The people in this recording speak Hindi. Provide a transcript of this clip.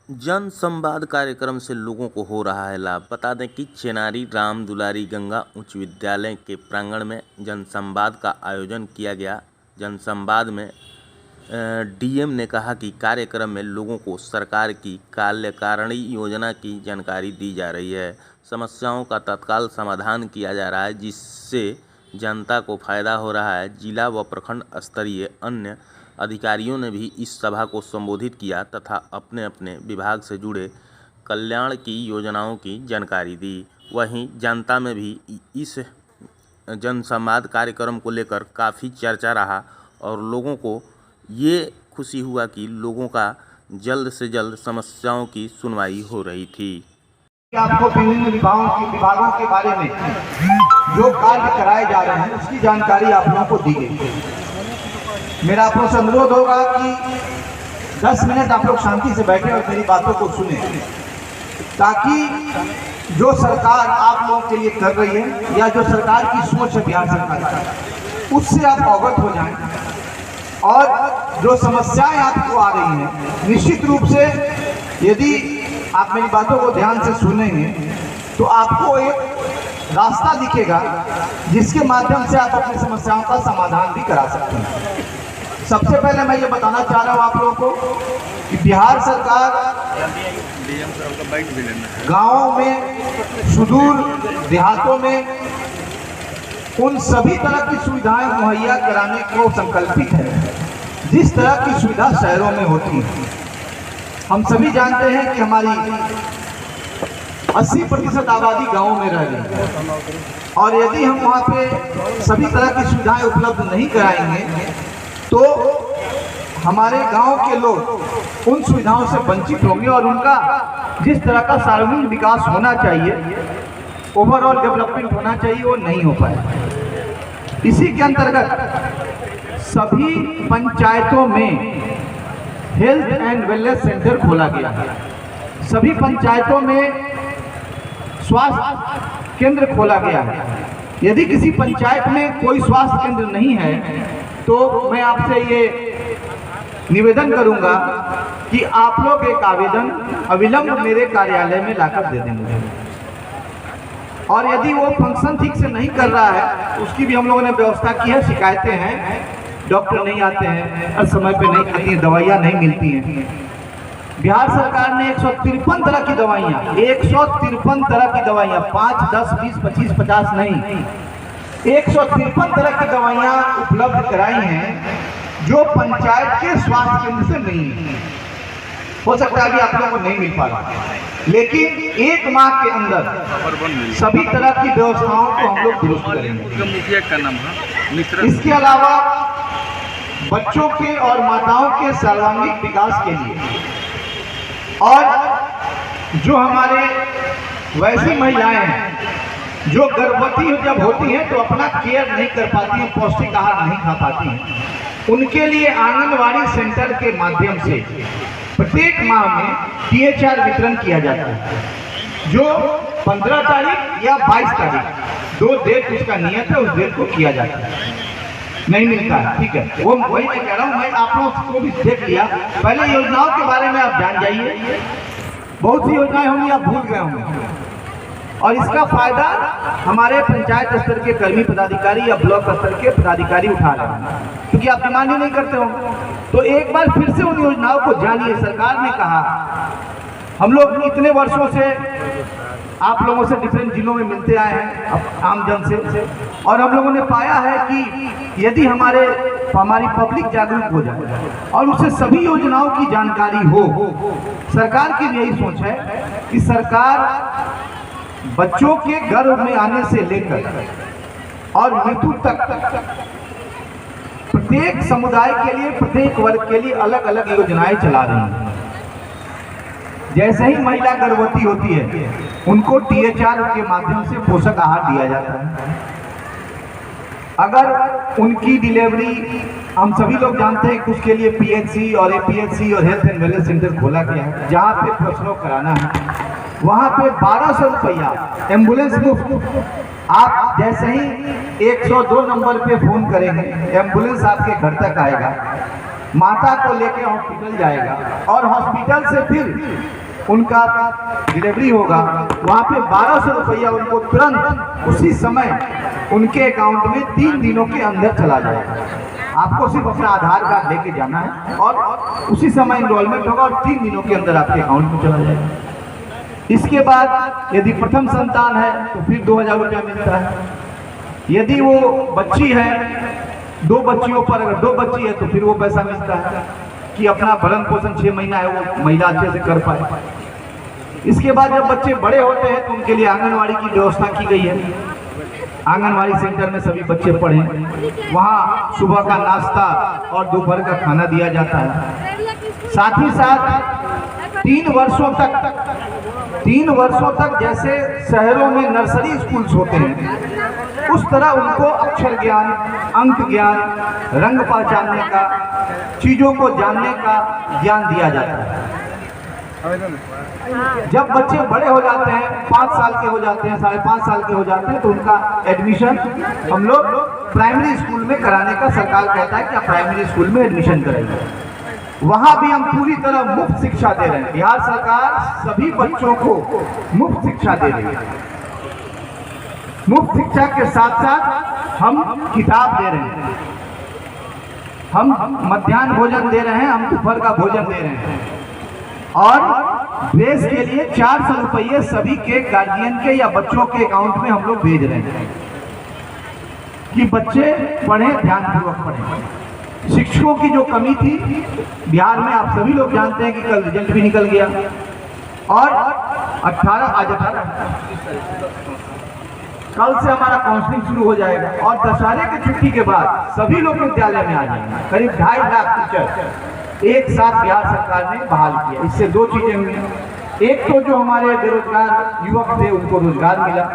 जन संवाद कार्यक्रम से लोगों को हो रहा है लाभ। बता दें कि चेनारी राम दुलारी गंगा उच्च विद्यालय के प्रांगण में जन संवाद का आयोजन किया गया। जन संवाद में डीएम ने कहा कि कार्यक्रम में लोगों को सरकार की कल्याणकारी योजना की जानकारी दी जा रही है, समस्याओं का तत्काल समाधान किया जा रहा है, जिससे जनता को फायदा हो रहा है। जिला व प्रखंड स्तरीय अन्य अधिकारियों ने भी इस सभा को संबोधित किया तथा अपने अपने विभाग से जुड़े कल्याण की योजनाओं की जानकारी दी। वहीं जनता में भी इस जन संवाद कार्यक्रम को लेकर काफ़ी चर्चा रहा और लोगों को ये खुशी हुआ कि लोगों का जल्द से जल्द समस्याओं की सुनवाई हो रही थी। आपको विभिन्न विभागों के बारे में जो कार्य कराए जा रहे हैं उसकी जानकारी आप लोगों को दी गई। मेरा आप लोगों से अनुरोध होगा कि 10 मिनट आप लोग शांति से बैठे और मेरी बातों को सुने, ताकि जो सरकार आप लोगों के लिए कर रही है या जो सरकार की सोच है बिहार सरकार की, उससे आप अवगत हो जाएं और जो समस्याएं आपको आ रही हैं निश्चित रूप से यदि आप मेरी बातों को ध्यान से सुनेंगे तो आपको एक रास्ता दिखेगा जिसके माध्यम से आप अपनी समस्याओं का समाधान भी करा सकते हैं। सबसे पहले मैं ये बताना चाह रहा हूँ आप लोगों को कि बिहार सरकार गांवों में, सुदूर देहातों में उन सभी तरह की सुविधाएं मुहैया कराने को संकल्पित है जिस तरह की सुविधा शहरों में होती है। हम सभी जानते हैं कि हमारी 80% आबादी गांवों में रह रही है और यदि हम वहाँ पे सभी तरह की सुविधाएं उपलब्ध नहीं कराएंगे तो हमारे गांव के लोग उन सुविधाओं से वंचित होंगे और उनका जिस तरह का सार्वजनिक विकास होना चाहिए, ओवरऑल डेवलपमेंट होना चाहिए, वो नहीं हो पाए। इसी के अंतर्गत सभी पंचायतों में हेल्थ एंड वेलनेस सेंटर खोला गया है। सभी पंचायतों में स्वास्थ्य केंद्र खोला गया है। यदि किसी पंचायत में कोई स्वास्थ्य केंद्र नहीं है तो मैं आपसे ये निवेदन करूंगा कि आप लोग एक आवेदन अविलंब मेरे कार्यालय में लाकर दे देंगे और यदि वो फंक्शन ठीक से नहीं कर रहा है उसकी भी हम लोगों ने व्यवस्था की है। शिकायतें हैं, डॉक्टर नहीं आते हैं और समय पे नहीं आती हैं, दवाइयाँ नहीं मिलती हैं। बिहार सरकार ने 153 तरह की दवाइयाँ 153 तरह की दवाइयाँ 5, 10, 20, 25, 50 नहीं 153 तरह की दवाइयाँ उपलब्ध कराई हैं जो पंचायत के स्वास्थ्य केंद्र से नहीं है। हो सकता है कि आप लोगों को नहीं मिल पा रहा, लेकिन 1 माह के अंदर सभी तरह की व्यवस्थाओं को हम लोग दुरुस्त करेंगे। इसके अलावा बच्चों के और माताओं के सर्वांगीण विकास के लिए और जो हमारे वैसी महिलाएं हैं जो गर्भवती जब होती हैं तो अपना केयर नहीं कर पाती हैं, पौष्टिक आहार नहीं खा पाती हैं, उनके लिए आंगनवाड़ी सेंटर के माध्यम से प्रत्येक माह में THR वितरण किया जाता है, जो 15 तारीख या 22 तारीख 2 डेट उसका नियत है, उस डेट को किया जाता है। नहीं मिलता है, ठीक है, वो वही मैं कह रहा हूँ। मैं आप लोगों को भी देख लिया, पहले योजनाओं के बारे में आप जान जाइए। बहुत सी योजनाएं होंगी आप भूल गए होंगे और इसका फायदा हमारे पंचायत स्तर के कर्मी पदाधिकारी या ब्लॉक स्तर के पदाधिकारी उठा रहे हैं, क्योंकि आप डिमांड ही नहीं करते होंगे। तो एक बार फिर से उन योजनाओं को जानिए। सरकार ने कहा हम लोग इतने वर्षों से आप लोगों से डिफरेंट जिलों में मिलते आए हैं आमजन से और हम लोगों ने पाया है कि यदि हमारी पब्लिक जागरूक हो जाए और उसे सभी योजनाओं की जानकारी हो, सरकार की यही सोच है कि सरकार बच्चों के गर्भ में आने से लेकर और मृत्यु तक प्रत्येक समुदाय के लिए, प्रत्येक वर्ग के लिए अलग अलग योजनाएं चला रही हैं। जैसे ही महिला गर्भवती होती है उनको THR के माध्यम से पोषक आहार दिया जाता है। अगर उनकी डिलीवरी, हम सभी लोग जानते हैं कि उसके लिए PHC और APHC और हेल्थ एंड वेलनेस सेंटर खोला गया है, जहाँ पे प्रसव कराना है वहाँ पे 1200 रुपया एम्बुलेंस मुफ्त। आप जैसे ही 102 नंबर पे फोन करेंगे एम्बुलेंस आपके घर तक आएगा माता को लेकर हॉस्पिटल जाएगा और हॉस्पिटल से फिर उनका डिलीवरी होगा, वहाँ पे 1200 रुपया उनको तुरंत उसी समय उनके अकाउंट में 3 दिनों के अंदर चला जाएगा। आपको सिर्फ अपना आधार कार्ड लेके जाना है और उसी समय इनरोलमेंट होगा और 3 दिनों के अंदर आपके अकाउंट में चला जाएगा। इसके बाद यदि प्रथम संतान है तो फिर 2000 रुपया मिलता है। यदि वो बच्ची है, 2 बच्चियों पर अगर 2 बच्ची है तो फिर वो पैसा मिलता है कि अपना भरण पोषण 6 महीना है वो महिला अच्छे से कर पाए। इसके बाद जब बच्चे बड़े होते हैं तो उनके लिए आंगनवाड़ी की व्यवस्था की गई है। आंगनवाड़ी सेंटर में सभी बच्चे पढ़ें, वहाँ सुबह का नाश्ता और दोपहर का खाना दिया जाता है। साथ ही साथ 3 वर्षों तक जैसे शहरों में नर्सरी स्कूल्स होते हैं उस तरह उनको अक्षर ज्ञान, अंक ज्ञान, रंग पहचानने का, चीज़ों को जानने का ज्ञान दिया जाता है। जब बच्चे बड़े हो जाते हैं, 5 साल के हो जाते हैं, 5.5 साल के हो जाते हैं तो उनका एडमिशन हम लोग प्राइमरी स्कूल में कराने का सरकार कहता है कि आप प्राइमरी स्कूल में एडमिशन कराइए। वहाँ भी हम पूरी तरह मुफ्त शिक्षा दे रहे हैं। बिहार सरकार सभी बच्चों को मुफ्त शिक्षा दे रही है। मुफ्त शिक्षा के साथ साथ हम किताब दे रहे हैं, हम मध्याह्न भोजन दे रहे हैं, हम दोपहर का भोजन दे रहे हैं और ड्रेस के लिए 400 रुपये सभी के गार्जियन के या बच्चों के अकाउंट में हम लोग भेज रहे हैं कि बच्चे पढ़ें, ध्यानपूर्वक पढ़ें। शिक्षकों की जो कमी थी बिहार में, आप सभी लोग जानते हैं कि कल रिजल्ट भी निकल गया और 18 कल से हमारा काउंसलिंग शुरू हो जाएगा और दशहरे की छुट्टी के बाद सभी लोग विद्यालय में आ जाएंगे। करीब 2.5 लाख टीचर एक साथ बिहार सरकार ने बहाल किया। इससे 2 चीजें हुई। एक तो जो हमारे बेरोजगार युवक थे उनको रोजगार मिला।